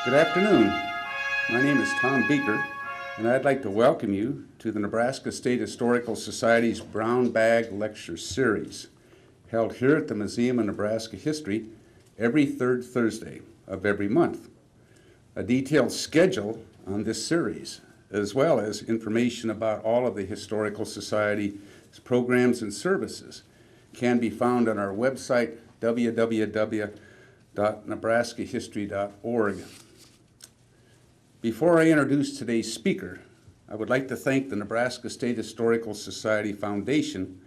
Good afternoon. My name is Tom Beaker, and I'd like to welcome you to the Nebraska State Historical Society's Brown Bag Lecture Series, held here at the Museum of Nebraska History every third Thursday of every month. A detailed schedule on this series, as well as information about all of the Historical Society's programs and services, can be found on our website, www.nebraskahistory.org. Before I introduce today's speaker, I would like to thank the Nebraska State Historical Society Foundation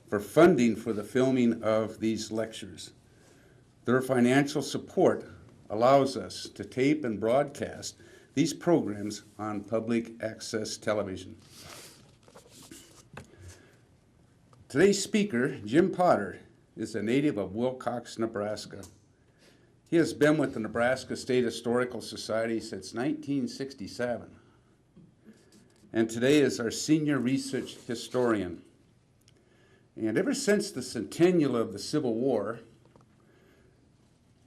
for funding for the filming of these lectures. Their financial support allows us to tape and broadcast these programs on public access television. Today's speaker, Jim Potter, is a native of Wilcox, Nebraska. He has been with the Nebraska State Historical Society since 1967, and today is our senior research historian. And ever since the centennial of the Civil War,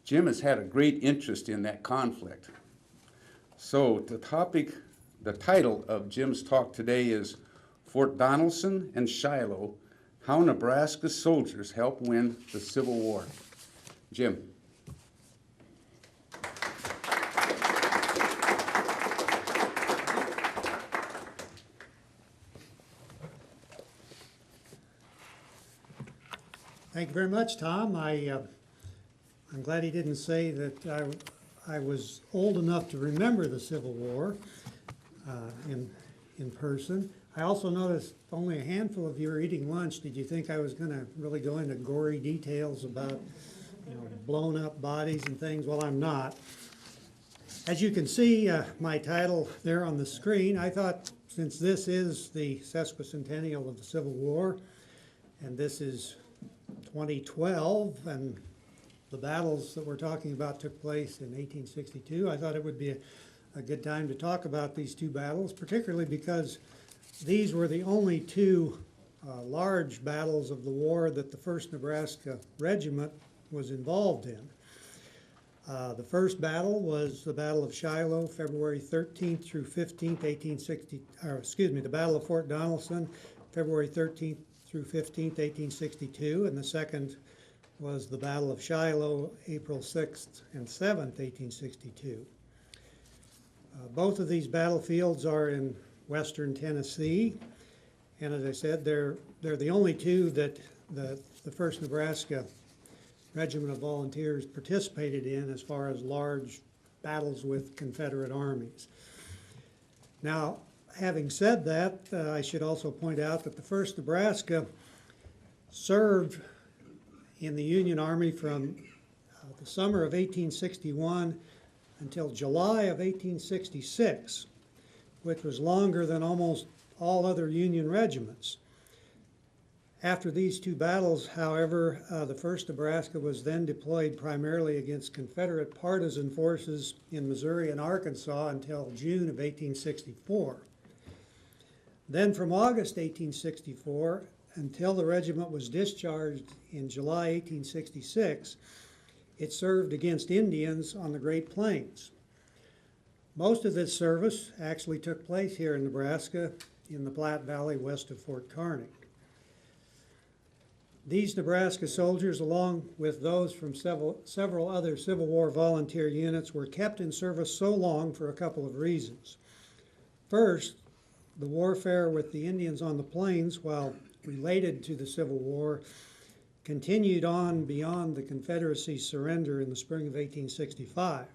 Jim has had a great interest in that conflict. So the title of Jim's talk today is Fort Donelson and Shiloh, How Nebraska Soldiers Helped Win the Civil War. Jim. Thank you very much, Tom. I'm glad he didn't say that I was old enough to remember the Civil War in person. I also noticed only a handful of you are eating lunch. Did you think I was going to really go into gory details about blown up bodies and things? Well, I'm not. As you can see, my title there on the screen, I thought since this is the sesquicentennial of the Civil War, and this is 2012, and the battles that we're talking about took place in 1862, I thought it would be a good time to talk about these two battles, particularly because these were the only two large battles of the war that the 1st Nebraska Regiment was involved in. The first battle was the Battle of Shiloh, February 13th through 15th, 1860, the Battle of Fort Donelson, February 13th through 15th, 1862, and the second was the Battle of Shiloh, April 6th and 7th, 1862. Both of these battlefields are in western Tennessee, and as I said, they're the only two that the 1st Nebraska Regiment of Volunteers participated in as far as large battles with Confederate armies. Now, having said that, I should also point out that the 1st Nebraska served in the Union Army from the summer of 1861 until July of 1866, which was longer than almost all other Union regiments. After these two battles, however, the 1st Nebraska was then deployed primarily against Confederate partisan forces in Missouri and Arkansas until June of 1864. Then from August 1864 until the regiment was discharged in July 1866, it served against Indians on the Great Plains. Most of this service actually took place here in Nebraska in the Platte Valley west of Fort Kearney. These Nebraska soldiers, along with those from several other Civil War volunteer units, were kept in service so long for a couple of reasons. First, the warfare with the Indians on the plains, while related to the Civil War, continued on beyond the Confederacy's surrender in the spring of 1865.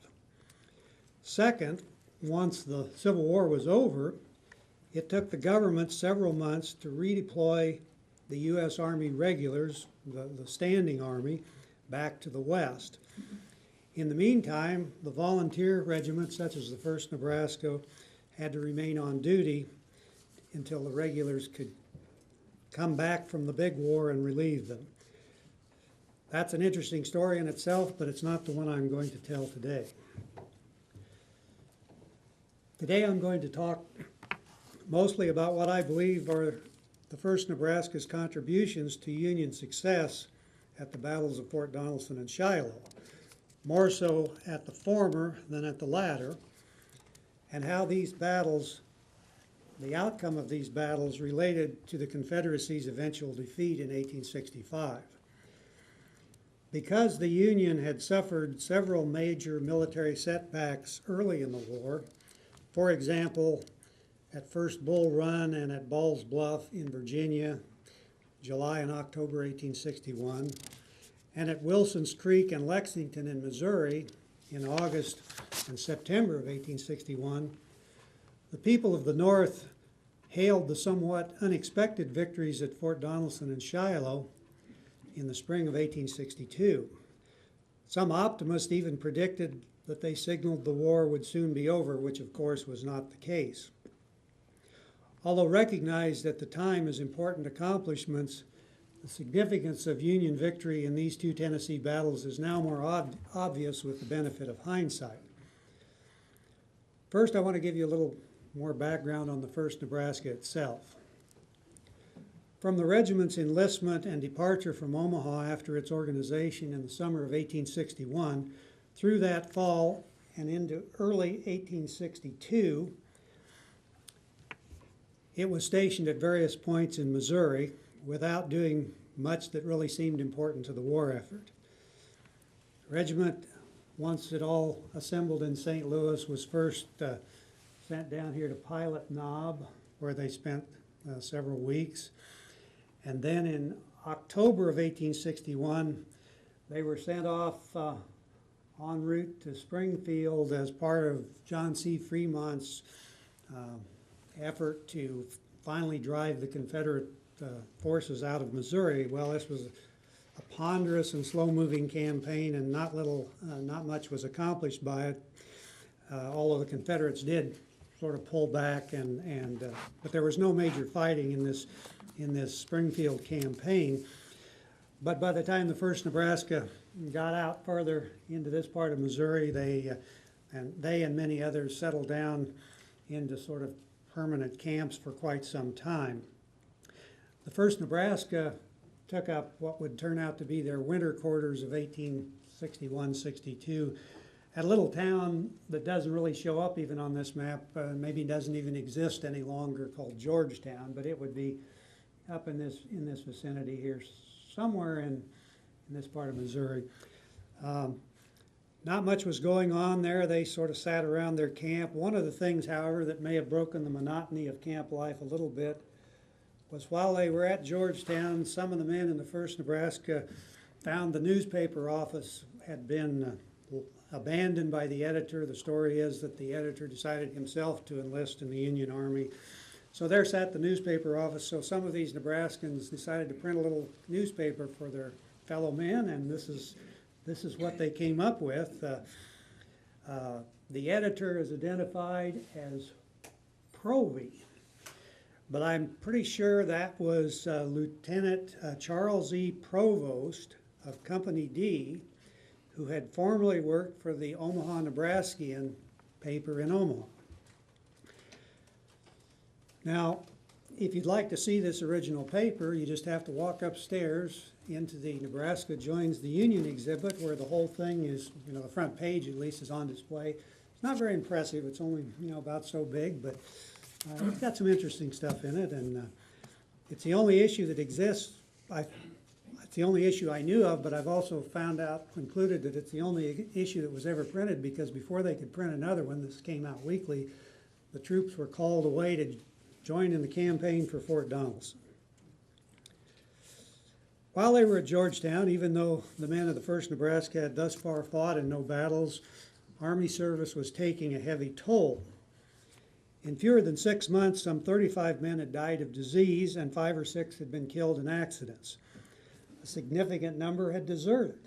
Second, once the Civil War was over, it took the government several months to redeploy the U.S. Army regulars, the standing army, back to the west. In the meantime, the volunteer regiments, such as the 1st Nebraska, had to remain on duty until the regulars could come back from the big war and relieve them. That's an interesting story in itself, but it's not the one I'm going to tell today. Today I'm going to talk mostly about what I believe are the 1st Nebraska's contributions to Union success at the battles of Fort Donelson and Shiloh. more so at the former than at the latter, and how these battles, the outcome of these battles, related to the Confederacy's eventual defeat in 1865. Because the Union had suffered several major military setbacks early in the war, for example, at First Bull Run and at Ball's Bluff in Virginia, July and October 1861, and at Wilson's Creek and Lexington in Missouri in August and September of 1861, the people of the North hailed the somewhat unexpected victories at Fort Donelson and Shiloh in the spring of 1862. Some optimists even predicted that they signaled the war would soon be over, which of course was not the case. Although recognized at the time as important accomplishments, the significance of Union victory in these two Tennessee battles is now more obvious with the benefit of hindsight. First, I want to give you a little more background on the 1st Nebraska itself. From the regiment's enlistment and departure from Omaha after its organization in the summer of 1861, through that fall and into early 1862, it was stationed at various points in Missouri without doing much that really seemed important to the war effort. The regiment, once it all assembled in St. Louis, was first sent down here to Pilot Knob, where they spent several weeks. And then in October of 1861, they were sent off en route to Springfield as part of John C. Fremont's effort to finally drive the Confederate forces out of Missouri. Well, this was a ponderous and slow-moving campaign, and not much was accomplished by it. Although the Confederates did sort of pull back, but there was no major fighting in this Springfield campaign. But by the time the 1st Nebraska got out further into this part of Missouri, they and many others settled down into sort of permanent camps for quite some time. The 1st Nebraska took up what would turn out to be their winter quarters of 1861-62 at a little town that doesn't really show up even on this map, maybe doesn't even exist any longer, called Georgetown, but it would be up in this vicinity here, somewhere in this part of Missouri. Not much was going on there. They sort of sat around their camp. One of the things, however, that may have broken the monotony of camp life a little bit was while they were at Georgetown, some of the men in the 1st Nebraska found the newspaper office had been abandoned by the editor. The story is that the editor decided himself to enlist in the Union Army. So there sat the newspaper office. So some of these Nebraskans decided to print a little newspaper for their fellow men, and this is what they came up with. The editor is identified as Provey, but I'm pretty sure that was Lieutenant Charles E. Provost of Company D, who had formerly worked for the Omaha Nebraskian paper in Omaha. Now, if you'd like to see this original paper, you just have to walk upstairs into the Nebraska Joins the Union exhibit, where the whole thing is, the front page at least is on display. It's not very impressive. It's only, about so big, but it's got some interesting stuff in it, and it's the only issue that exists. It's the only issue I knew of, but I've also concluded that it's the only issue that was ever printed, because before they could print another one, this came out weekly, the troops were called away to join in the campaign for Fort Donelson. While they were at Georgetown, even though the men of the 1st Nebraska had thus far fought in no battles, Army service was taking a heavy toll. In fewer than 6 months, some 35 men had died of disease, and 5 or 6 had been killed in accidents. A significant number had deserted.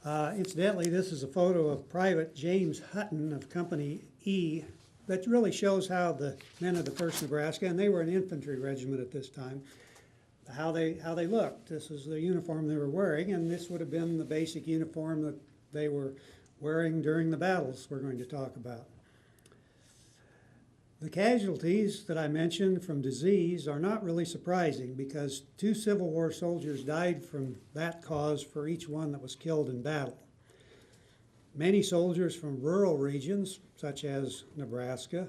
Incidentally, this is a photo of Private James Hutton of Company E that really shows how the men of the 1st Nebraska, and they were an infantry regiment at this time, how they looked. This is the uniform they were wearing, and this would have been the basic uniform that they were wearing during the battles we're going to talk about. The casualties that I mentioned from disease are not really surprising because 2 Civil War soldiers died from that cause for each one that was killed in battle. Many soldiers from rural regions, such as Nebraska,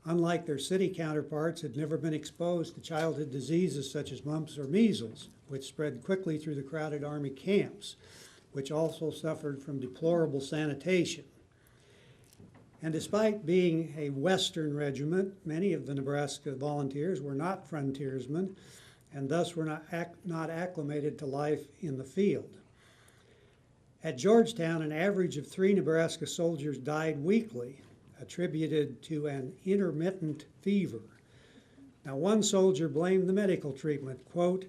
unlike their city counterparts, had never been exposed to childhood diseases such as mumps or measles, which spread quickly through the crowded Army camps, which also suffered from deplorable sanitation. And despite being a Western regiment, many of the Nebraska volunteers were not frontiersmen and thus were not acclimated to life in the field. At Georgetown, an average of 3 Nebraska soldiers died weekly, attributed to an intermittent fever. Now, one soldier blamed the medical treatment, quote,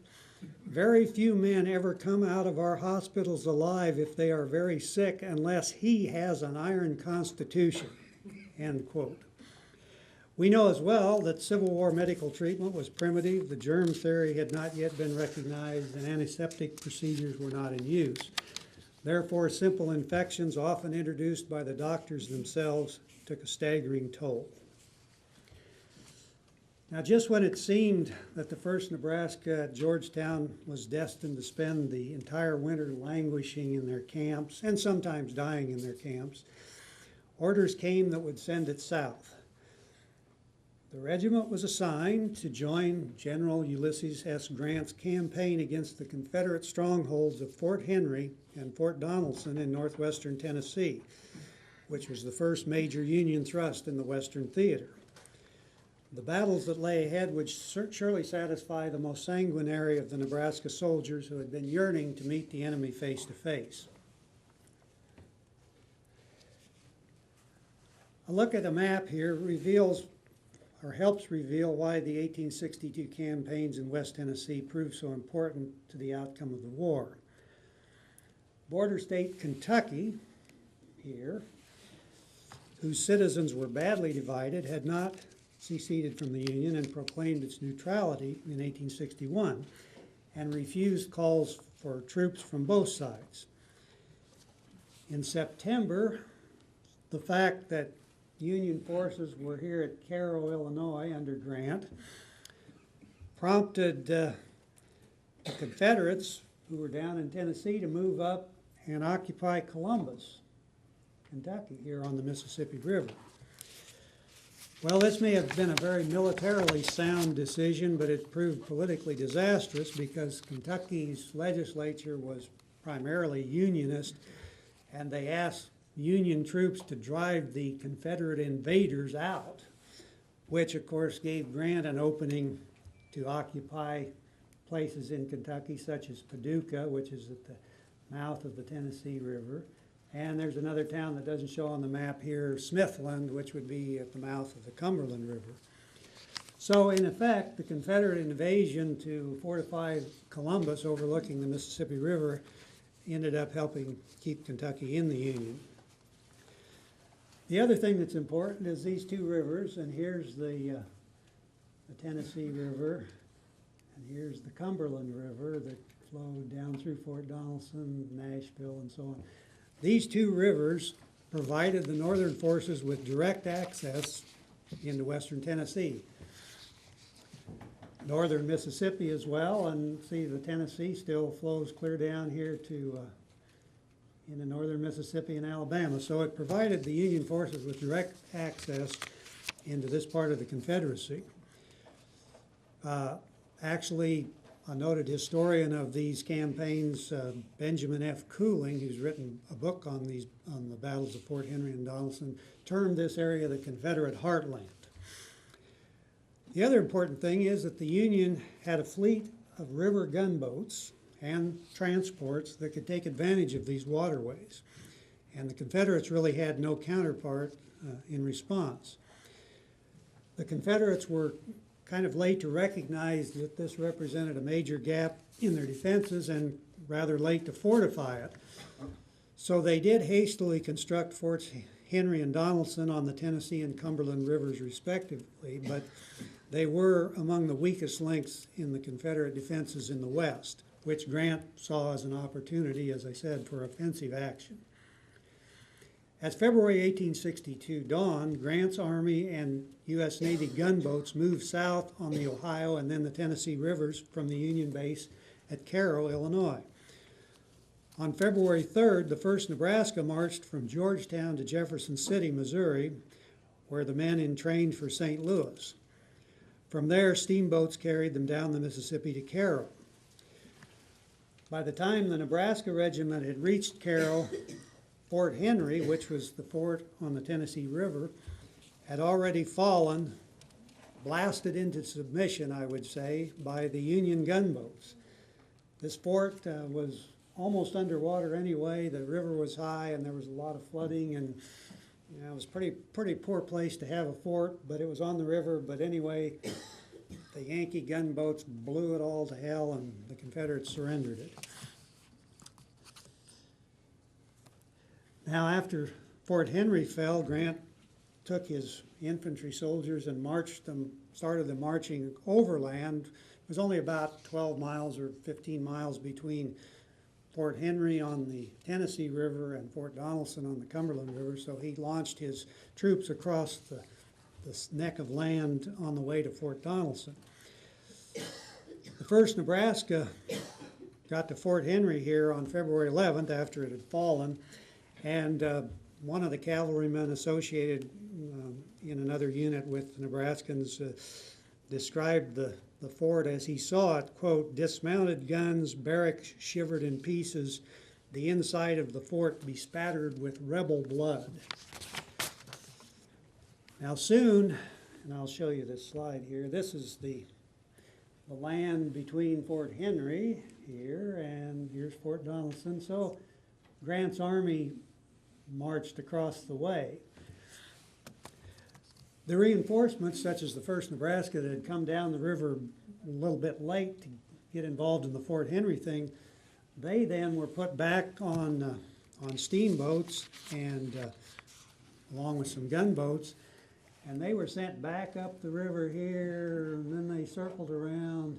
"Very few men ever come out of our hospitals alive if they are very sick unless he has an iron constitution," end quote. We know as well that Civil War medical treatment was primitive, the germ theory had not yet been recognized, and antiseptic procedures were not in use. Therefore, simple infections, often introduced by the doctors themselves, took a staggering toll. Now, just when it seemed that the 1st Nebraska at Georgetown was destined to spend the entire winter languishing in their camps, and sometimes dying in their camps, orders came that would send it south. The regiment was assigned to join General Ulysses S. Grant's campaign against the Confederate strongholds of Fort Henry and Fort Donelson in northwestern Tennessee, which was the first major Union thrust in the Western theater. The battles that lay ahead would surely satisfy the most sanguinary of the Nebraska soldiers who had been yearning to meet the enemy face to face. A look at a map here reveals or helps reveal why the 1862 campaigns in West Tennessee proved so important to the outcome of the war. Border state Kentucky, here, whose citizens were badly divided, had not seceded from the Union and proclaimed its neutrality in 1861 and refused calls for troops from both sides. In September, the fact that Union forces were here at Cairo, Illinois, under Grant, prompted the Confederates, who were down in Tennessee, to move up and occupy Columbus, Kentucky, here on the Mississippi River. Well, this may have been a very militarily sound decision, but it proved politically disastrous because Kentucky's legislature was primarily Unionist, and they asked Union troops to drive the Confederate invaders out, which of course gave Grant an opening to occupy places in Kentucky such as Paducah, which is at the mouth of the Tennessee River. And there's another town that doesn't show on the map here, Smithland, which would be at the mouth of the Cumberland River. So in effect, the Confederate invasion to fortify Columbus overlooking the Mississippi River ended up helping keep Kentucky in the Union. The other thing that's important is these 2 rivers, and here's the Tennessee River, and here's the Cumberland River that flowed down through Fort Donelson, Nashville, and so on. These 2 rivers provided the Northern forces with direct access into western Tennessee. Northern Mississippi as well, and see the Tennessee still flows clear down here to into northern Mississippi and Alabama. So it provided the Union forces with direct access into this part of the Confederacy. Actually, a noted historian of these campaigns, Benjamin F. Cooling, who's written a book on the battles of Fort Henry and Donelson, termed this area the Confederate heartland. The other important thing is that the Union had a fleet of river gunboats and transports that could take advantage of these waterways. And the Confederates really had no counterpart in response. The Confederates were kind of late to recognize that this represented a major gap in their defenses and rather late to fortify it. So they did hastily construct Forts Henry and Donelson on the Tennessee and Cumberland rivers respectively, but they were among the weakest links in the Confederate defenses in the West, which Grant saw as an opportunity, as I said, for offensive action. As February 1862 dawned, Grant's Army and U.S. Navy gunboats moved south on the Ohio and then the Tennessee rivers from the Union base at Cairo, Illinois. On February 3rd, the 1st Nebraska marched from Georgetown to Jefferson City, Missouri, where the men entrained for St. Louis. From there, steamboats carried them down the Mississippi to Cairo. By the time the Nebraska regiment had reached Cairo, Fort Henry, which was the fort on the Tennessee River, had already fallen, blasted into submission, I would say, by the Union gunboats. This fort was almost underwater anyway. The river was high and there was a lot of flooding, and it was a pretty poor place to have a fort, but it was on the river. But anyway, the Yankee gunboats blew it all to hell and the Confederates surrendered it. Now, after Fort Henry fell, Grant took his infantry soldiers and started them marching overland. It was only about 12 miles or 15 miles between Fort Henry on the Tennessee River and Fort Donelson on the Cumberland River, so he launched his troops across the neck of land on the way to Fort Donelson. The 1st Nebraska got to Fort Henry here on February 11th after it had fallen, and one of the cavalrymen associated in another unit with the Nebraskans described the fort as he saw it, quote, dismounted guns, barracks shivered in pieces, the inside of the fort bespattered with rebel blood. Now soon, and I'll show you this slide here, this is the land between Fort Henry here and here's Fort Donelson. So Grant's army marched across the way. The reinforcements, such as the 1st Nebraska that had come down the river a little bit late to get involved in the Fort Henry thing, they then were put back on steamboats and along with some gunboats, and they were sent back up the river here, and then they circled around,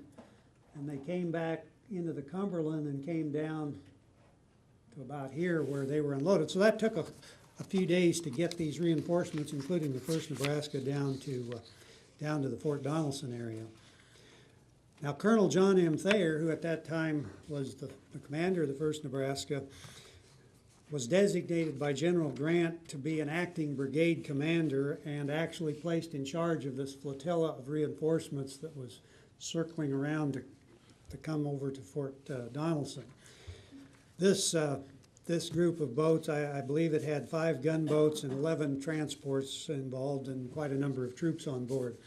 and they came back into the Cumberland and came down to about here where they were unloaded. So that took a few days to get these reinforcements, including the 1st Nebraska, down to the Fort Donelson area. Now, Colonel John M. Thayer, who at that time was the commander of the 1st Nebraska, was designated by General Grant to be an acting brigade commander and actually placed in charge of this flotilla of reinforcements that was circling around to come over to Fort Donelson. This group of boats, I believe it had 5 gunboats and 11 transports involved and quite a number of troops on board.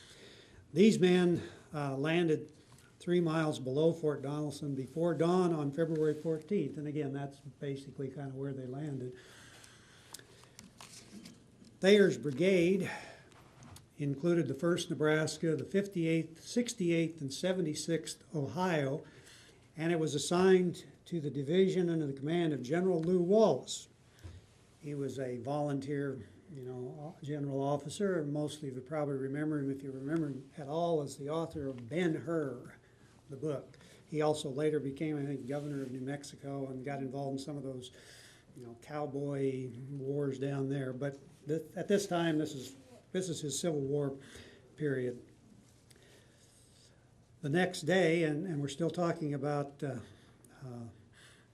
These men landed 3 miles below Fort Donelson before dawn on February 14th, and again, that's basically kind of where they landed. Thayer's brigade included the 1st Nebraska, the 58th, 68th, and 76th Ohio, and it was assigned to the division under the command of General Lew Wallace. He was a volunteer, general officer, and most of you probably remember him, if you remember him at all, as the author of Ben-Hur, the book. He also later became, I think, governor of New Mexico and got involved in some of those, cowboy wars down there. But at this time, this is his Civil War period. The next day, and we're still talking about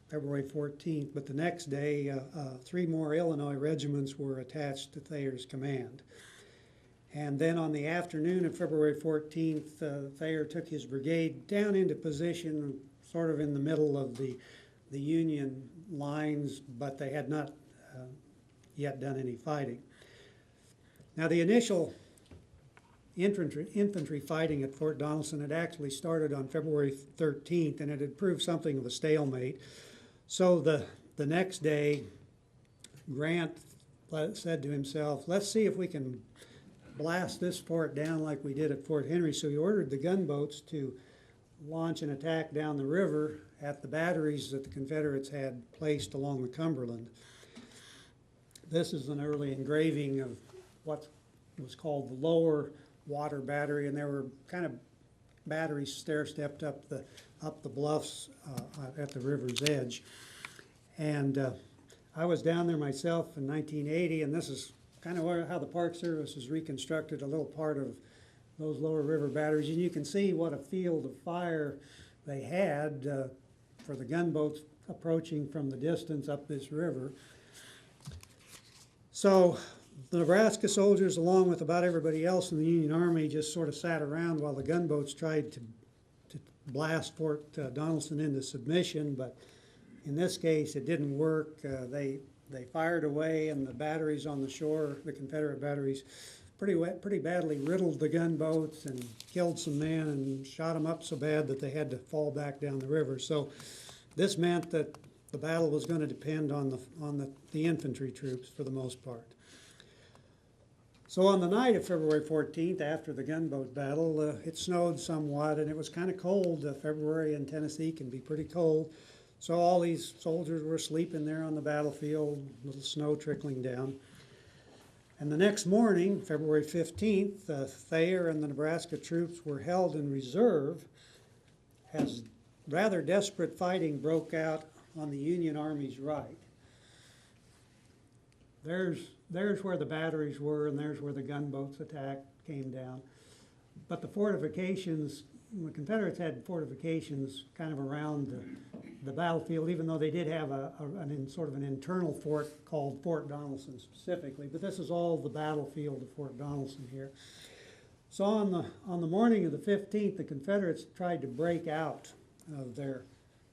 February 14th, but the next day, 3 more Illinois regiments were attached to Thayer's command. And then on the afternoon of February 14th, Thayer took his brigade down into position sort of in the middle of the Union lines, but they had not yet done any fighting. Now, the initial infantry fighting at Fort Donelson had actually started on February 13th, and it had proved something of a stalemate. So the next day, Grant said to himself, let's see if we can blast this fort down like we did at Fort Henry. So he ordered the gunboats to launch an attack down the river at the batteries that the Confederates had placed along the Cumberland. This is an early engraving of what was called the lower water battery, and there were kind of batteries stair-stepped up the bluffs at the river's edge. And I was down there myself in 1980, and this is kind of how the Park Service has reconstructed a little part of those lower river batteries. And you can see what a field of fire they had for the gunboats approaching from the distance up this river. So the Nebraska soldiers, along with about everybody else in the Union Army, just sort of sat around while the gunboats tried to blast Fort Donelson into submission, but in this case it didn't work. They fired away, and the batteries on the shore, the Confederate batteries, pretty badly riddled the gunboats and killed some men and shot them up so bad that they had to fall back down the river. So this meant that the battle was going to depend on the infantry troops for the most part. So on the night of February 14th, after the gunboat battle, it snowed somewhat, and it was kind of cold. February in Tennessee can be pretty cold. So all these soldiers were sleeping there on the battlefield, little snow trickling down. And the next morning, February 15th, Thayer and the Nebraska troops were held in reserve as rather desperate fighting broke out on the Union Army's right. There's where the batteries were, and there's where the gunboats attack came down. But the fortifications, the Confederates had fortifications kind of around the battlefield, even though they did have sort of an internal fort called Fort Donelson specifically. But this is all the battlefield of Fort Donelson here. So on the morning of the 15th, the Confederates tried to break out of their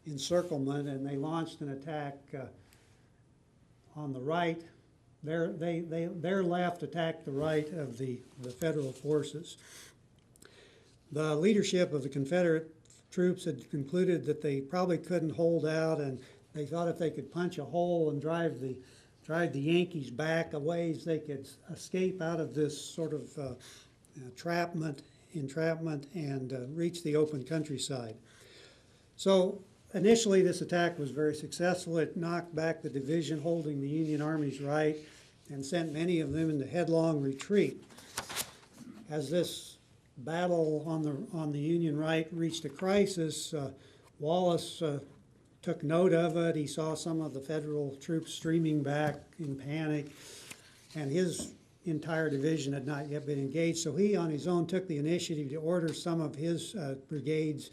encirclement, and they launched an attack on the right. Their left attacked the right of the Federal forces. The leadership of the Confederate troops had concluded that they probably couldn't hold out, and they thought if they could punch a hole and drive the Yankees back a ways, they could escape out of this sort of entrapment and reach the open countryside. So initially this attack was very successful. It knocked back the division holding the Union Army's right and sent many of them into headlong retreat. As this battle on the Union right reached a crisis, Wallace took note of it. He saw some of the Federal troops streaming back in panic, and his entire division had not yet been engaged, so he on his own took the initiative to order some of his brigades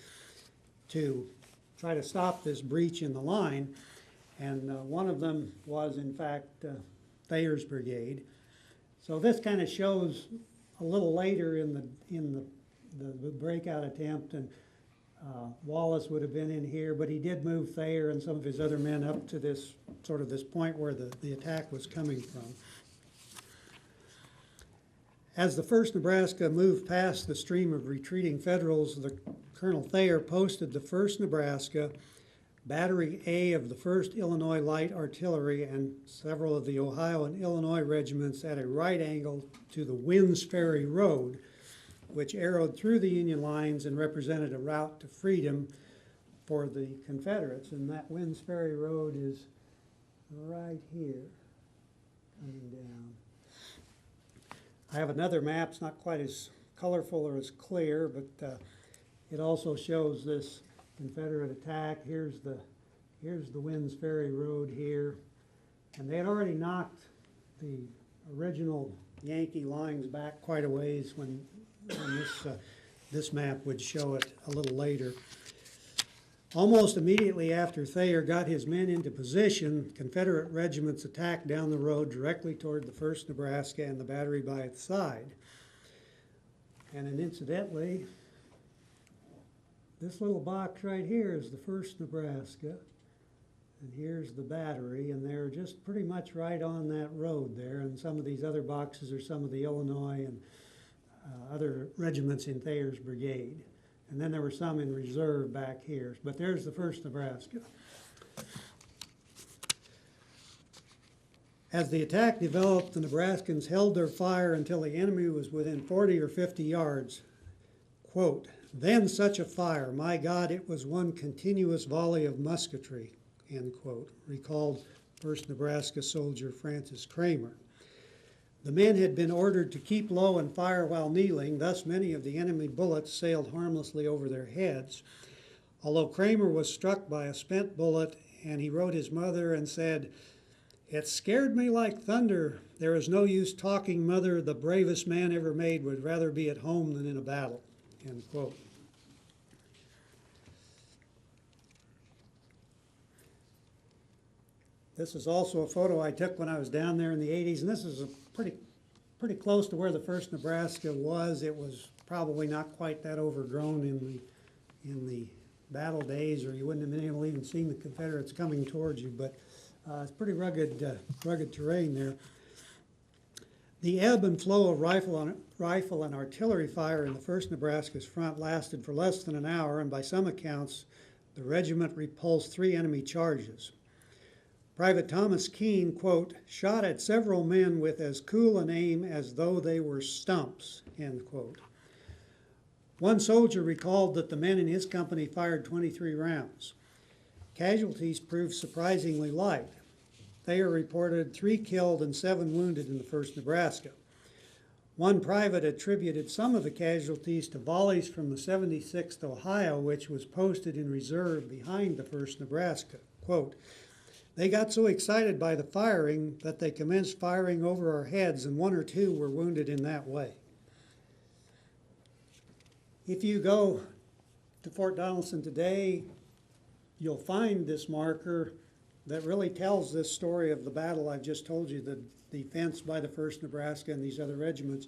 to try to stop this breach in the line, and one of them was in fact Thayer's brigade. So this kind of shows a little later in the breakout attempt, and Wallace would have been in here, but he did move Thayer and some of his other men up to this point where the attack was coming from. As the 1st Nebraska moved past the stream of retreating Federals, Colonel Thayer posted the 1st Nebraska, Battery A of the 1st Illinois Light Artillery, and several of the Ohio and Illinois regiments at a right angle to the Winds Ferry Road, which arrowed through the Union lines and represented a route to freedom for the Confederates. And that Winds Ferry Road is right here, coming down. I have another map. It's not quite as colorful or as clear, but it also shows this Confederate attack. Here's the Winds Ferry Road here, and they had already knocked the original Yankee lines back quite a ways when this map would show it a little later. Almost immediately after Thayer got his men into position, Confederate regiments attacked down the road directly toward the 1st Nebraska and the battery by its side. And incidentally, this little box right here is the 1st Nebraska, and here's the battery, and they're just pretty much right on that road there, and some of these other boxes are some of the Illinois and other regiments in Thayer's brigade. And then there were some in reserve back here, but there's the 1st Nebraska. As the attack developed, the Nebraskans held their fire until the enemy was within 40 or 50 yards. Quote, "Then such a fire, my God, it was one continuous volley of musketry," end quote, recalled 1st Nebraska soldier Francis Kramer. The men had been ordered to keep low and fire while kneeling, thus many of the enemy bullets sailed harmlessly over their heads. Although Kramer was struck by a spent bullet, and he wrote his mother and said, It scared me like thunder. There is no use talking, mother. The bravest man ever made would rather be at home than in a battle. End quote. This is also a photo I took when I was down there in the 80s, and this is a pretty close to where the first Nebraska was. It was probably not quite that overgrown in the battle days, or you wouldn't have been able to even see the Confederates coming towards you, but it's pretty rugged terrain there. The ebb and flow of rifle and artillery fire in the first Nebraska's front lasted for less than an hour, and by some accounts, the regiment repulsed 3 enemy charges. Private Thomas Keene, quote, shot at several men with as cool an aim as though they were stumps, end quote. One soldier recalled that the men in his company fired 23 rounds. Casualties proved surprisingly light. Thayer reported 3 killed and 7 wounded in the first Nebraska. One private attributed some of the casualties to volleys from the 76th Ohio, which was posted in reserve behind the first Nebraska. Quote, they got so excited by the firing that they commenced firing over our heads, and 1 or 2 were wounded in that way. If you go to Fort Donelson today, you'll find this marker that really tells this story of the battle I've just told you, the defense by the 1st Nebraska and these other regiments.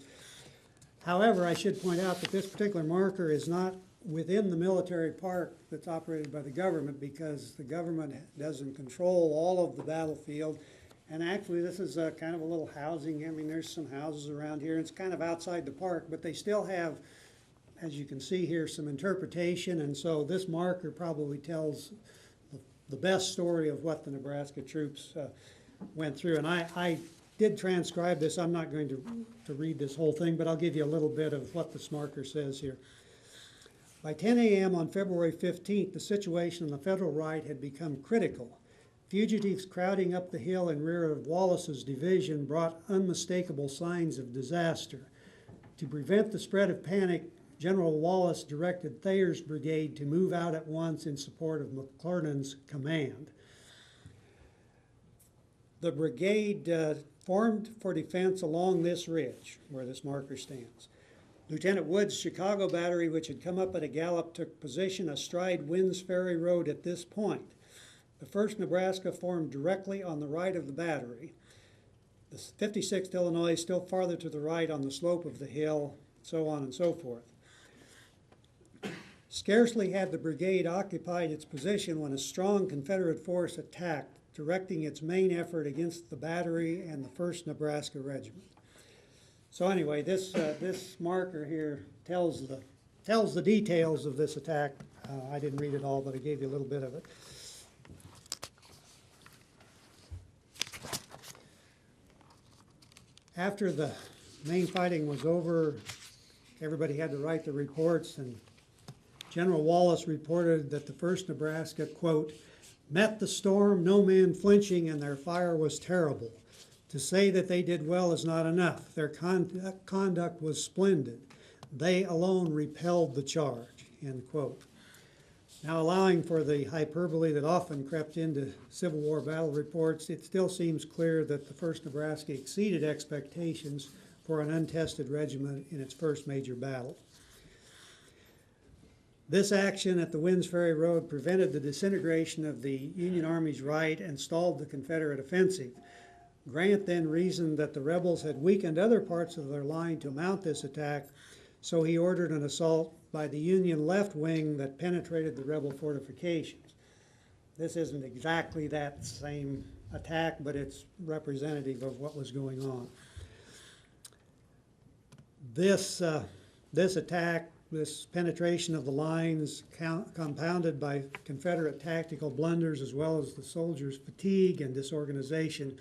However, I should point out that this particular marker is not within the military park that's operated by the government, because the government doesn't control all of the battlefield. And actually, this is kind of a little housing. I mean, there's some houses around here. It's kind of outside the park, but they still have, as you can see here, some interpretation. And so this marker probably tells the best story of what the Nebraska troops went through. And I did transcribe this. I'm not going to read this whole thing, but I'll give you a little bit of what this marker says here. By 10 a.m. on February 15th, the situation on the federal right had become critical. Fugitives crowding up the hill in rear of Wallace's division brought unmistakable signs of disaster. To prevent the spread of panic, General Wallace directed Thayer's brigade to move out at once in support of McClernand's command. The brigade formed for defense along this ridge, where this marker stands. Lieutenant Wood's Chicago battery, which had come up at a gallop, took position astride Wynn's Ferry Road at this point. The 1st Nebraska formed directly on the right of the battery. The 56th Illinois still farther to the right on the slope of the hill, so on and so forth. Scarcely had the brigade occupied its position when a strong Confederate force attacked, directing its main effort against the battery and the 1st Nebraska Regiment. So anyway, this marker here tells the details of this attack. I didn't read it all, but I gave you a little bit of it. After the main fighting was over, everybody had to write the reports, and General Wallace reported that the 1st Nebraska, quote, met the storm, no man flinching, and their fire was terrible. To say that they did well is not enough. Their conduct was splendid. They alone repelled the charge, end quote. Now, allowing for the hyperbole that often crept into Civil War battle reports, it still seems clear that the 1st Nebraska exceeded expectations for an untested regiment in its first major battle. This action at the Wynn's Ferry Road prevented the disintegration of the Union Army's right and stalled the Confederate offensive. Grant then reasoned that the rebels had weakened other parts of their line to mount this attack, so he ordered an assault by the Union left wing that penetrated the rebel fortifications. This isn't exactly that same attack, but it's representative of what was going on. This attack, this penetration of the lines, compounded by Confederate tactical blunders as well as the soldiers' fatigue and disorganization,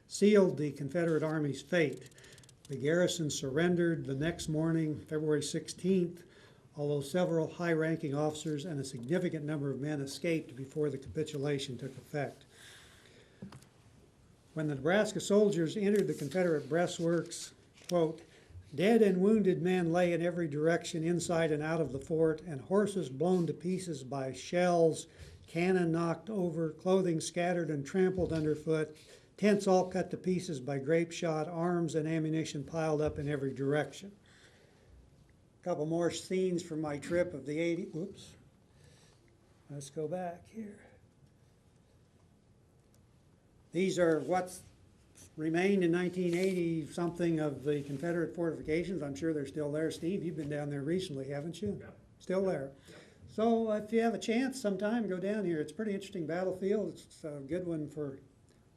sealed the Confederate Army's fate. The garrison surrendered the next morning, February 16th, although several high-ranking officers and a significant number of men escaped before the capitulation took effect. When the Nebraska soldiers entered the Confederate breastworks, quote, dead and wounded men lay in every direction inside and out of the fort, and horses blown to pieces by shells, cannon knocked over, clothing scattered and trampled underfoot, Tents all cut to pieces by grape shot, arms and ammunition piled up in every direction. A couple more scenes from my trip of the 80s. Oops. Let's go back here. These are what's remained in 1980 something of the Confederate fortifications. I'm sure they're still there. Steve, you've been down there recently, haven't you? Yeah. Still there. Yeah. So if you have a chance sometime, go down here. It's a pretty interesting battlefield. It's a good one for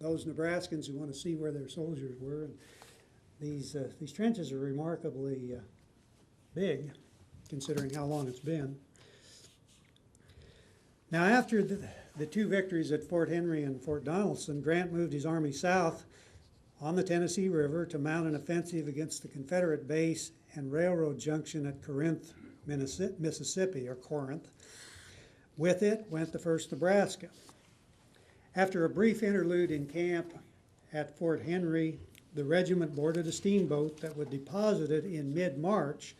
those Nebraskans who want to see where their soldiers were. And these trenches are remarkably big, considering how long it's been. Now, after the two victories at Fort Henry and Fort Donelson, Grant moved his army south on the Tennessee River to mount an offensive against the Confederate base and railroad junction at Corinth, Mississippi, or Corinth. With it went the 1st Nebraska. After a brief interlude in camp at Fort Henry, the regiment boarded a steamboat that would deposit it in mid-March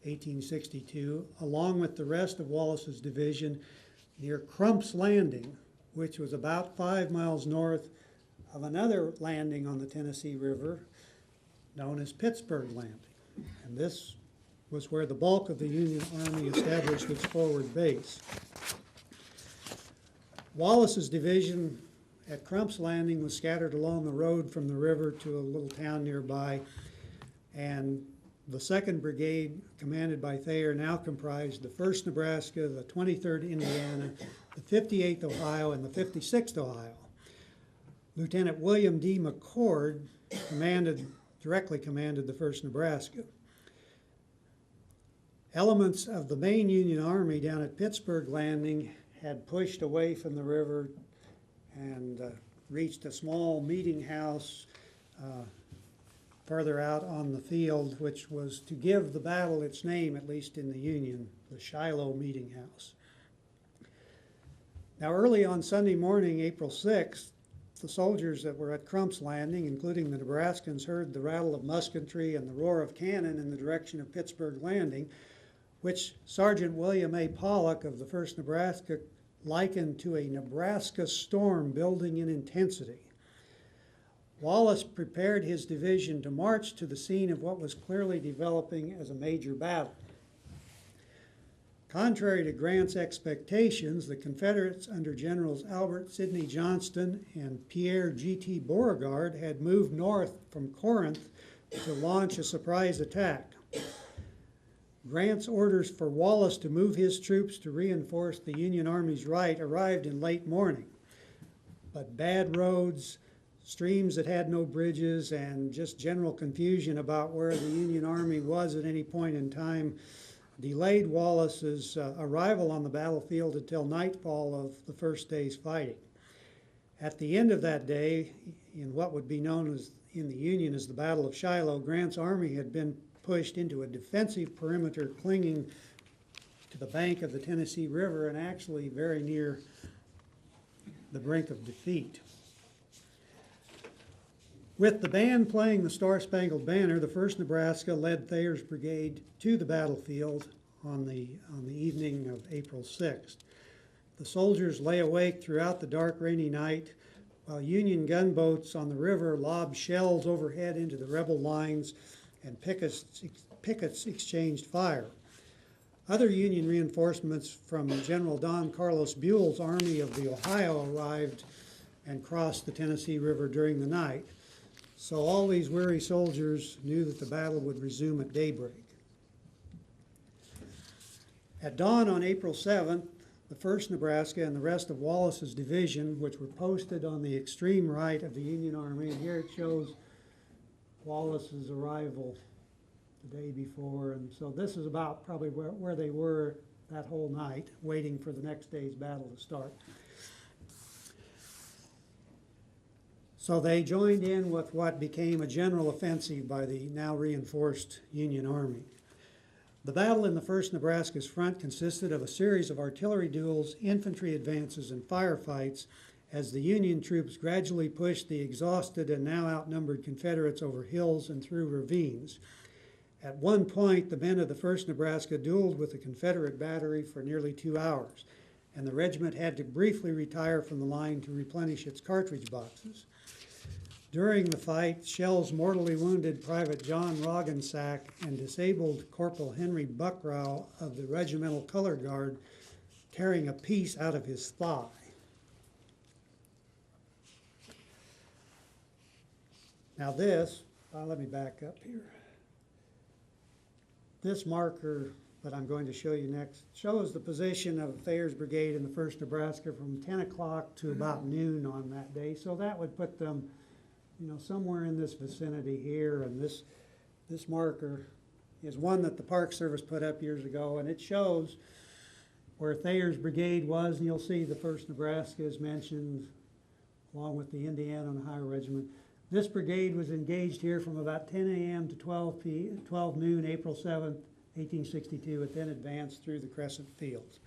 1862, along with the rest of Wallace's division, near Crump's Landing, which was about 5 miles north of another landing on the Tennessee River known as Pittsburgh Landing. And this was where the bulk of the Union Army established its forward base. Wallace's division at Crump's Landing was scattered along the road from the river to a little town nearby, and the 2nd Brigade, commanded by Thayer, now comprised the 1st Nebraska, the 23rd Indiana, the 58th Ohio, and the 56th Ohio. Lieutenant William D. McCord directly commanded the 1st Nebraska. Elements of the main Union Army down at Pittsburgh Landing had pushed away from the river and reached a small meeting house further out on the field, which was to give the battle its name, at least in the Union, the Shiloh Meeting House. Now, early on Sunday morning, April 6th, the soldiers that were at Crump's Landing, including the Nebraskans, heard the rattle of musketry and the roar of cannon in the direction of Pittsburgh Landing, which Sergeant William A. Pollock of the 1st Nebraska likened to a Nebraska storm building in intensity. Wallace prepared his division to march to the scene of what was clearly developing as a major battle. Contrary to Grant's expectations, the Confederates under Generals Albert Sidney Johnston and Pierre G.T. Beauregard had moved north from Corinth to launch a surprise attack. Grant's orders for Wallace to move his troops to reinforce the Union Army's right arrived in late morning, but bad roads, streams that had no bridges, and just general confusion about where the Union Army was at any point in time delayed Wallace's arrival on the battlefield until nightfall of the first day's fighting. At the end of that day, in what would be known as in the Union as the Battle of Shiloh, Grant's army had been pushed into a defensive perimeter clinging to the bank of the Tennessee River and actually very near the brink of defeat. With the band playing the Star-Spangled Banner, the 1st Nebraska led Thayer's brigade to the battlefield on the evening of April 6th. The soldiers lay awake throughout the dark, rainy night, while Union gunboats on the river lobbed shells overhead into the rebel lines and pickets exchanged fire. Other Union reinforcements from General Don Carlos Buell's Army of the Ohio arrived and crossed the Tennessee River during the night. So all these weary soldiers knew that the battle would resume at daybreak. At dawn on April 7th, the 1st Nebraska and the rest of Wallace's division, which were posted on the extreme right of the Union Army, and here it shows Wallace's arrival the day before, and so this is about probably where they were that whole night, waiting for the next day's battle to start. So they joined in with what became a general offensive by the now reinforced Union Army. The battle in the 1st Nebraska's front consisted of a series of artillery duels, infantry advances, and firefights as the Union troops gradually pushed the exhausted and now outnumbered Confederates over hills and through ravines. At one point, the men of the 1st Nebraska dueled with the Confederate battery for nearly 2 hours, and the regiment had to briefly retire from the line to replenish its cartridge boxes. During the fight, shells mortally wounded Private John Roggensack and disabled Corporal Henry Buckrow of the Regimental Color Guard, tearing a piece out of his thigh. Now this, let me back up here. This marker that I'm going to show you next shows the position of Thayer's Brigade in the 1st Nebraska from 10 o'clock to about noon on that day. So that would put them, somewhere in this vicinity here. And this marker is one that the Park Service put up years ago, and it shows where Thayer's Brigade was, and you'll see the 1st Nebraska is mentioned along with the Indiana and Ohio Regiment. This brigade was engaged here from about 10 a.m. to 12 noon, April 7th, 1862. It then advanced through the Crescent Fields.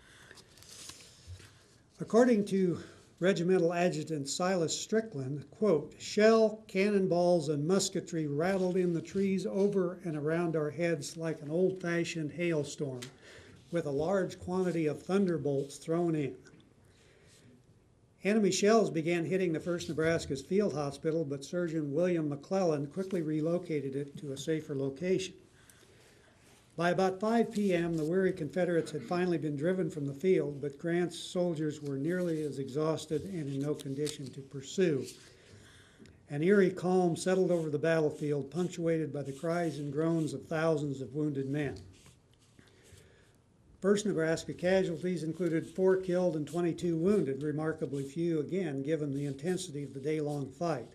According to Regimental Adjutant Silas Strickland, quote, "Shell, cannonballs, and musketry rattled in the trees over and around our heads like an old-fashioned hailstorm, with a large quantity of thunderbolts thrown in. Enemy shells began hitting the 1st Nebraska's field hospital, but Surgeon William McClellan quickly relocated it to a safer location. By about 5 p.m., the weary Confederates had finally been driven from the field, but Grant's soldiers were nearly as exhausted and in no condition to pursue. An eerie calm settled over the battlefield, punctuated by the cries and groans of thousands of wounded men. 1st Nebraska casualties included 4 killed and 22 wounded, remarkably few again given the intensity of the day-long fight.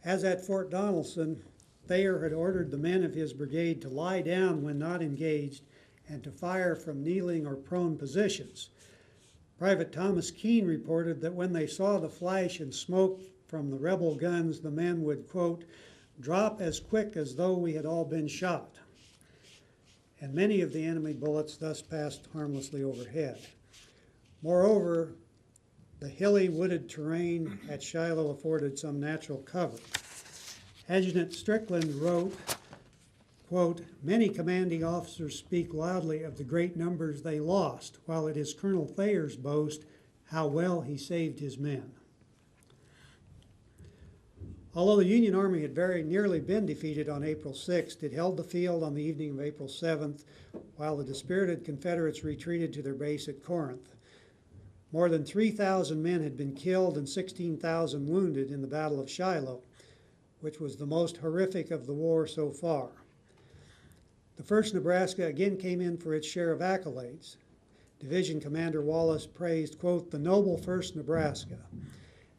As at Fort Donelson, Thayer had ordered the men of his brigade to lie down when not engaged and to fire from kneeling or prone positions. Private Thomas Keene reported that when they saw the flash and smoke from the rebel guns, the men would, quote, "drop as quick as though we had all been shot." And many of the enemy bullets thus passed harmlessly overhead. Moreover, the hilly wooded terrain at Shiloh afforded some natural cover. Adjutant Strickland wrote, quote, "Many commanding officers speak loudly of the great numbers they lost, while it is Colonel Thayer's boast how well he saved his men." Although the Union Army had very nearly been defeated on April 6th, it held the field on the evening of April 7th, while the dispirited Confederates retreated to their base at Corinth. More than 3,000 men had been killed and 16,000 wounded in the Battle of Shiloh, which was the most horrific of the war so far. The 1st Nebraska again came in for its share of accolades. Division Commander Wallace praised, quote, "the noble 1st Nebraska."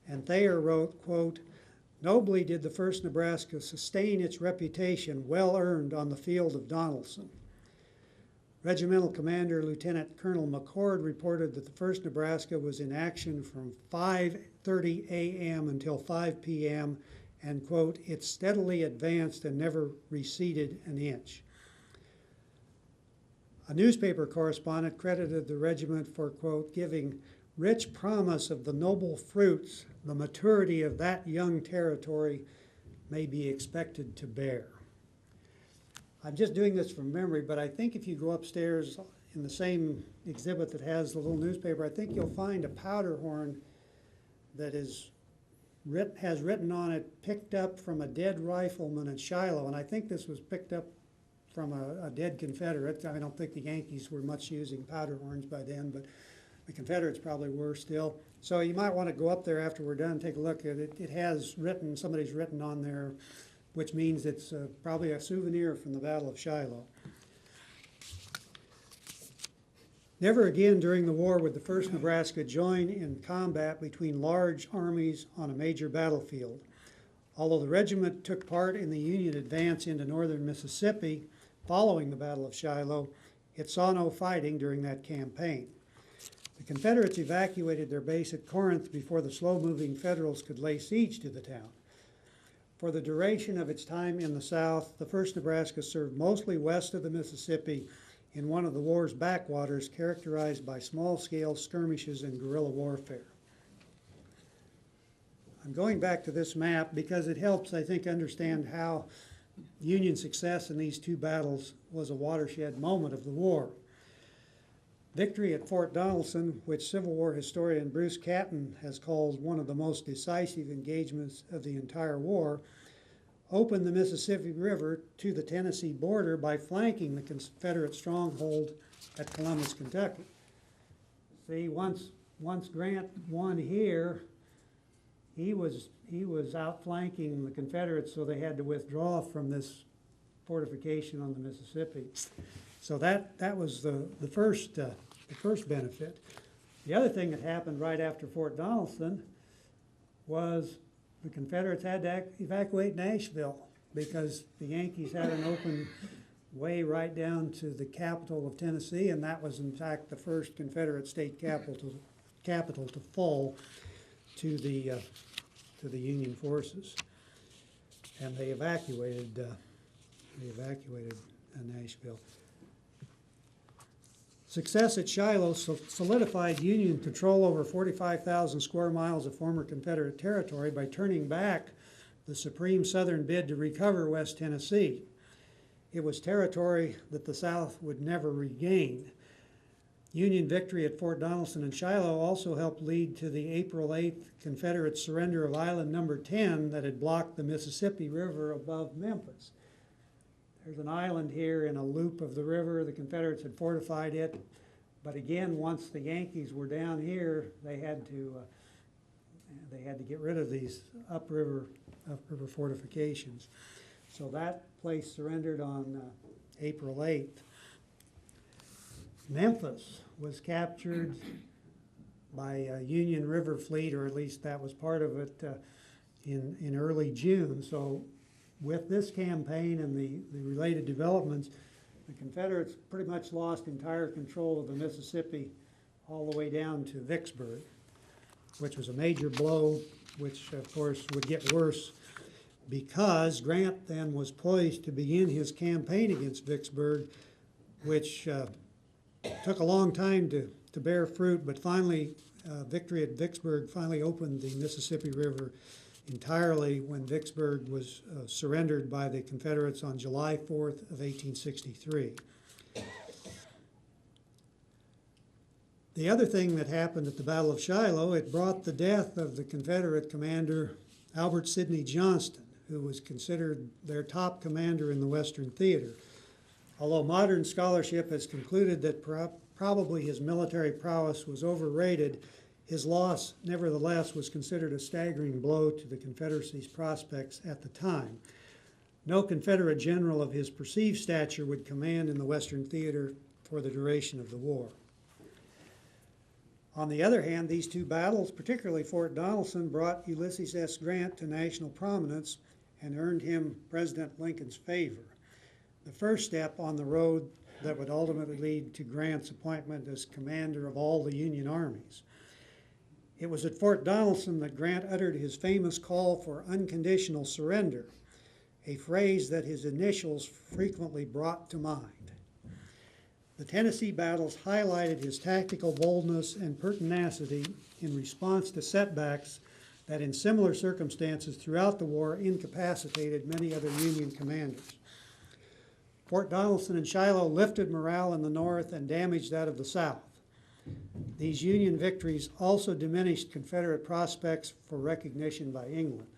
And Thayer wrote, quote, "Nobly did the 1st Nebraska sustain its reputation well earned on the field of Donelson." Regimental Commander Lieutenant Colonel McCord reported that the 1st Nebraska was in action from 5:30 a.m. until 5 p.m. and, quote, "it steadily advanced and never receded an inch." A newspaper correspondent credited the regiment for, quote, "giving rich promise of the noble fruits the maturity of that young territory may be expected to bear." I'm just doing this from memory, but I think if you go upstairs in the same exhibit that has the little newspaper, I think you'll find a powder horn that has written on it, "picked up from a dead rifleman at Shiloh," and I think this was picked up from a dead Confederate. I don't think the Yankees were much using powder horns by then, but the Confederates probably were still. So you might want to go up there after we're done, take a look at it. It has written, somebody's written on there, which means it's probably a souvenir from the Battle of Shiloh. Never again during the war would the 1st Nebraska join in combat between large armies on a major battlefield. Although the regiment took part in the Union advance into northern Mississippi following the Battle of Shiloh, it saw no fighting during that campaign. The Confederates evacuated their base at Corinth before the slow-moving Federals could lay siege to the town. For the duration of its time in the South, the 1st Nebraska served mostly west of the Mississippi in one of the war's backwaters characterized by small-scale skirmishes and guerrilla warfare. I'm going back to this map because it helps, I think, understand how Union success in these two battles was a watershed moment of the war. Victory at Fort Donelson, which Civil War historian Bruce Catton has called one of the most decisive engagements of the entire war, opened the Mississippi River to the Tennessee border by flanking the Confederate stronghold at Columbus, Kentucky. See, once Grant won here, he was outflanking the Confederates, so they had to withdraw from this fortification on the Mississippi. So that was the first benefit. The other thing that happened right after Fort Donelson was the Confederates had to evacuate Nashville because the Yankees had an open way right down to the capital of Tennessee, and that was in fact the first Confederate state capital to fall to the Union forces, and they evacuated Nashville. Success at Shiloh solidified Union control over 45,000 square miles of former Confederate territory by turning back the supreme Southern bid to recover West Tennessee. It was territory that the South would never regain. Union victory at Fort Donelson and Shiloh also helped lead to the April 8th Confederate surrender of Island No. 10 that had blocked the Mississippi River above Memphis. There's an island here in a loop of the river. The Confederates had fortified it, but again, once the Yankees were down here, they had to get rid of these upriver fortifications. So that place surrendered on April 8th. Memphis was captured by a Union River fleet, or at least that was part of it, in early June. So with this campaign and the related developments, the Confederates pretty much lost entire control of the Mississippi all the way down to Vicksburg, which was a major blow, which of course would get worse because Grant then was poised to begin his campaign against Vicksburg, which took a long time to bear fruit, but finally, victory at Vicksburg finally opened the Mississippi River entirely when Vicksburg was surrendered by the Confederates on July 4th of 1863. The other thing that happened at the Battle of Shiloh, it brought the death of the Confederate commander Albert Sidney Johnston, who was considered their top commander in the Western Theater. Although modern scholarship has concluded that probably his military prowess was overrated, his loss, nevertheless, was considered a staggering blow to the Confederacy's prospects at the time. No Confederate general of his perceived stature would command in the Western Theater for the duration of the war. On the other hand, these two battles, particularly Fort Donelson, brought Ulysses S. Grant to national prominence and earned him President Lincoln's favor. The first step on the road that would ultimately lead to Grant's appointment as commander of all the Union armies. It was at Fort Donelson that Grant uttered his famous call for unconditional surrender, a phrase that his initials frequently brought to mind. The Tennessee battles highlighted his tactical boldness and pertinacity in response to setbacks that in similar circumstances throughout the war incapacitated many other Union commanders. Fort Donelson and Shiloh lifted morale in the North and damaged that of the South. These Union victories also diminished Confederate prospects for recognition by England.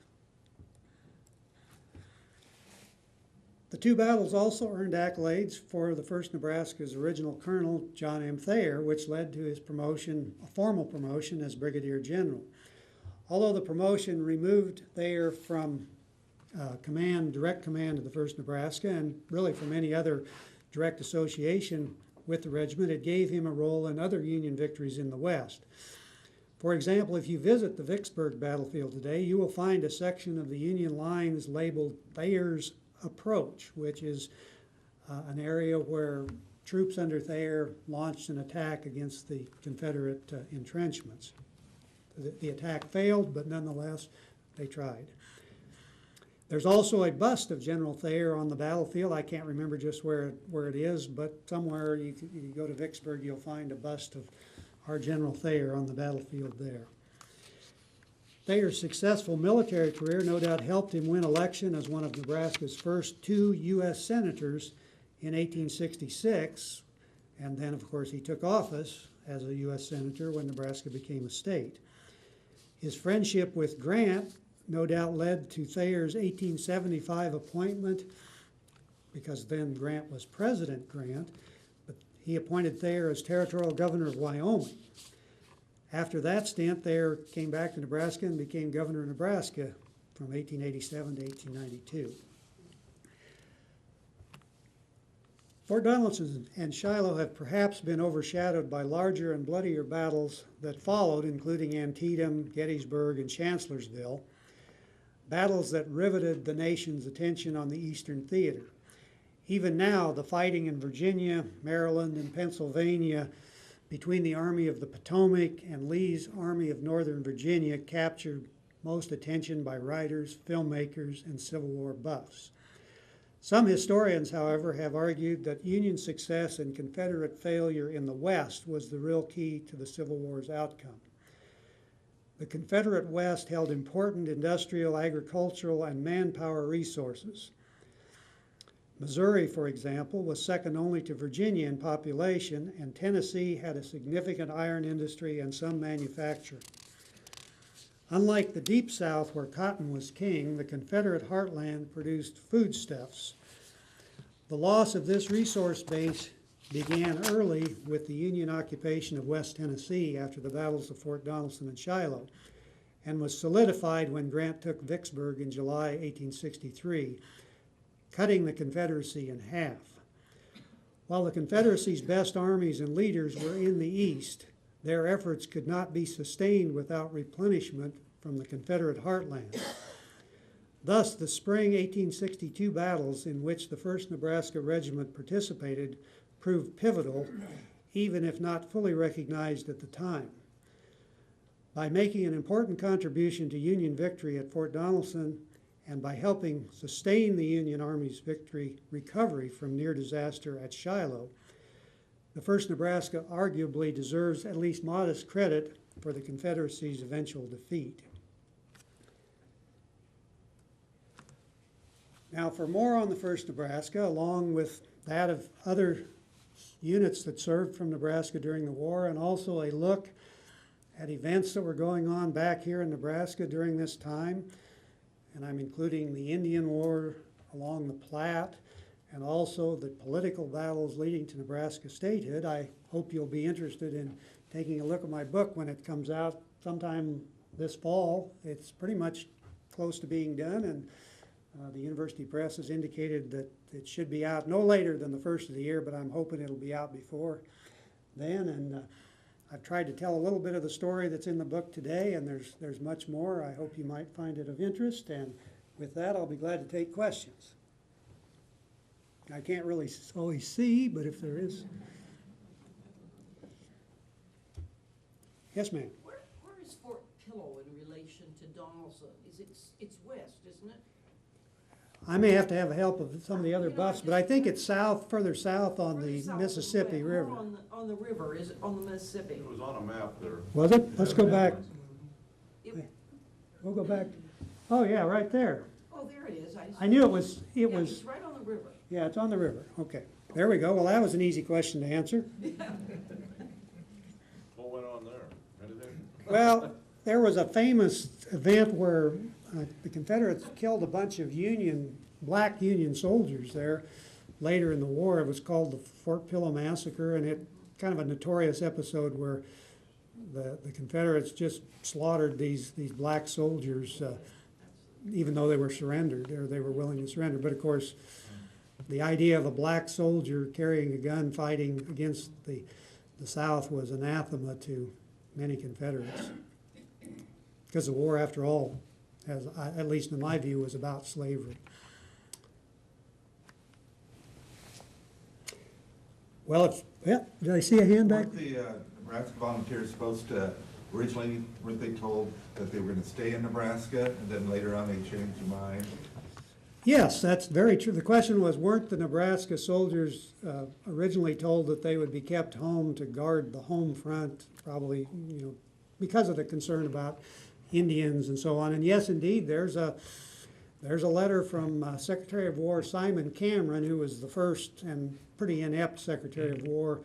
The two battles also earned accolades for the 1st Nebraska's original colonel, John M. Thayer, which led to his promotion, a formal promotion as brigadier general. Although the promotion removed Thayer from direct command of the 1st Nebraska, and really from any other direct association with the regiment, it gave him a role in other Union victories in the West. For example, if you visit the Vicksburg battlefield today, you will find a section of the Union lines labeled Thayer's Approach, which is an area where troops under Thayer launched an attack against the Confederate entrenchments. The attack failed, but nonetheless, they tried. There's also a bust of General Thayer on the battlefield. I can't remember just where it is, but somewhere you go to Vicksburg, you'll find a bust of our General Thayer on the battlefield there. Thayer's successful military career no doubt helped him win election as one of Nebraska's first 2 U.S. senators in 1866, And then, of course, he took office as a U.S. Senator when Nebraska became a state. His friendship with Grant no doubt led to Thayer's 1875 appointment, because then Grant was President Grant, but he appointed Thayer as territorial governor of Wyoming. After that stint, Thayer came back to Nebraska and became governor of Nebraska from 1887 to 1892. Fort Donelson and Shiloh have perhaps been overshadowed by larger and bloodier battles that followed, including Antietam, Gettysburg, and Chancellorsville, battles that riveted the nation's attention on the Eastern Theater. Even now, the fighting in Virginia, Maryland, and Pennsylvania between the Army of the Potomac and Lee's Army of Northern Virginia captured most attention by writers, filmmakers, and Civil War buffs. Some historians, however, have argued that Union success and Confederate failure in the West was the real key to the Civil War's outcome. The Confederate West held important industrial, agricultural, and manpower resources. Missouri, for example, was second only to Virginia in population, and Tennessee had a significant iron industry and some manufacturing. Unlike the Deep South, where cotton was king, the Confederate heartland produced foodstuffs. The loss of this resource base began early with the Union occupation of West Tennessee after the battles of Fort Donelson and Shiloh, and was solidified when Grant took Vicksburg in July 1863, cutting the Confederacy in half. While the Confederacy's best armies and leaders were in the East, their efforts could not be sustained without replenishment from the Confederate heartland. Thus, the spring 1862 battles in which the 1st Nebraska Regiment participated proved pivotal, even if not fully recognized at the time. By making an important contribution to Union victory at Fort Donelson, and by helping sustain the Union Army's recovery from near disaster at Shiloh, the 1st Nebraska arguably deserves at least modest credit for the Confederacy's eventual defeat. Now, for more on the 1st Nebraska, along with that of other units that served from Nebraska during the war, and also a look at events that were going on back here in Nebraska during this time, and I'm including the Indian War along the Platte, and also the political battles leading to Nebraska statehood, I hope you'll be interested in taking a look at my book when it comes out sometime this fall. It's pretty much close to being done, and the University Press has indicated that it should be out no later than the first of the year, but I'm hoping it'll be out before then. And I've tried to tell a little bit of the story that's in the book today, and there's much more. I hope you might find it of interest, and with that, I'll be glad to take questions. I can't really always see, but if there is. Yes, ma'am. Where is Fort Pillow in relation to Donelson? It's west, isn't it? I may have to have the help of some of the other buffs, but I think it's further south on the Mississippi River. On the river, is it on the Mississippi? It was on a map there. Was it? Let's go back. It- We'll go back. Oh, yeah, right there. Oh, there it is. I knew it was, Yeah, it's right on the river. yeah, it's on the river. Okay, there we go. Well, that was an easy question to answer. What went on there? Anything? Well, there was a famous event where the Confederates killed a bunch of black Union soldiers there later in the war. It was called the Fort Pillow Massacre, and it kind of a notorious episode where the Confederates just slaughtered these black soldiers, even though they were surrendered, or they were willing to surrender. But of course, the idea of a black soldier carrying a gun fighting against the South was anathema to many Confederates. Because the war, after all, at least in my view, was about slavery. Well, did I see a hand back? Weren't the Nebraska volunteers supposed to, originally, weren't they told that they were going to stay in Nebraska, and then later on they changed their mind? Yes, that's very true. The question was, weren't the Nebraska soldiers originally told that they would be kept home to guard the home front, probably, because of the concern about Indians and so on? And yes, indeed, there's a letter from Secretary of War Simon Cameron, who was the first and pretty inept Secretary of War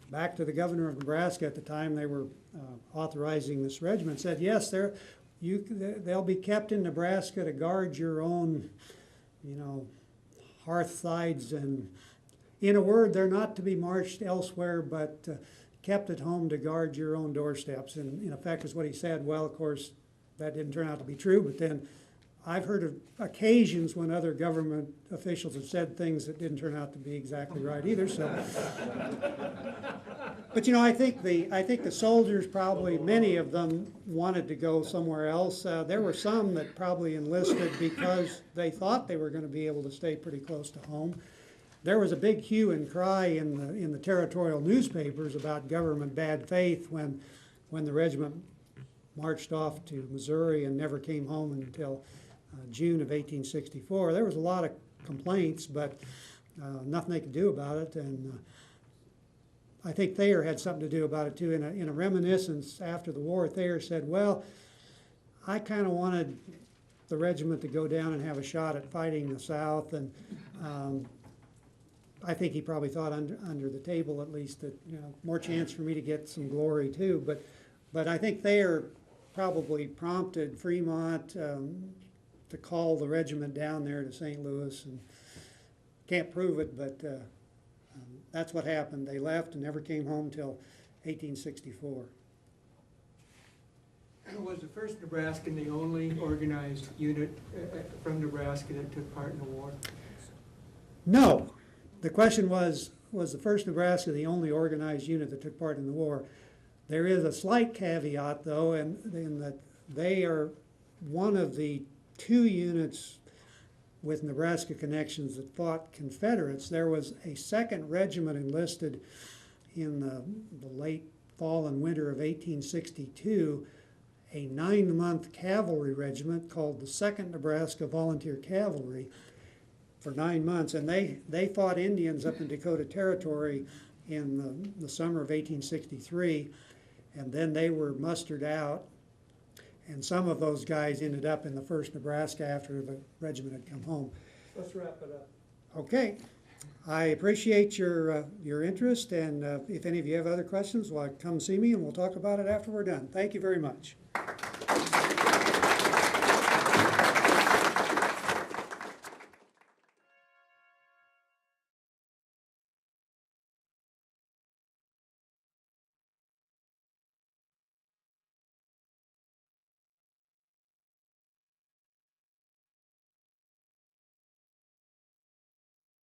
back to the governor of Nebraska at the time they were authorizing this regiment, said, yes, they'll be kept in Nebraska to guard your own, you know, hearth sides, and in a word, they're not to be marched elsewhere, but kept at home to guard your own doorsteps. And in effect is what he said. Well, of course, that didn't turn out to be true, but then I've heard of occasions when other government officials have said things that didn't turn out to be exactly right either. So, but you know, I think the soldiers probably, many of them wanted to go somewhere else. There were some that probably enlisted because they thought they were going to be able to stay pretty close to home. There was a big hue and cry in the territorial newspapers about government bad faith when the regiment marched off to Missouri and never came home until June of 1864. There was a lot of complaints, but nothing they could do about it. And I think Thayer had something to do about it too. In a reminiscence after the war, Thayer said, well, I kind of wanted the regiment to go down and have a shot at fighting the South. And I think he probably thought under the table at least that, you know, more chance for me to get some glory too. But I think Thayer probably prompted Fremont to call the regiment down there to St. Louis, and can't prove it, but that's what happened. They left and never came home till 1864. Was the 1st Nebraskan the only organized unit from Nebraska that took part in the war? No. The question was the 1st Nebraska the only organized unit that took part in the war? There is a slight caveat, though, in that they are one of the 2 units with Nebraska connections that fought Confederates. There was a 2nd regiment enlisted in the late fall and winter of 1862, a 9-month cavalry regiment called the 2nd Nebraska Volunteer Cavalry for 9 months, and they fought Indians up in Dakota Territory in the summer of 1863, and then they were mustered out. And some of those guys ended up in the 1st Nebraska after the regiment had come home. Let's wrap it up. Okay. I appreciate your interest, and if any of you have other questions, well, come see me and we'll talk about it after we're done. Thank you very much.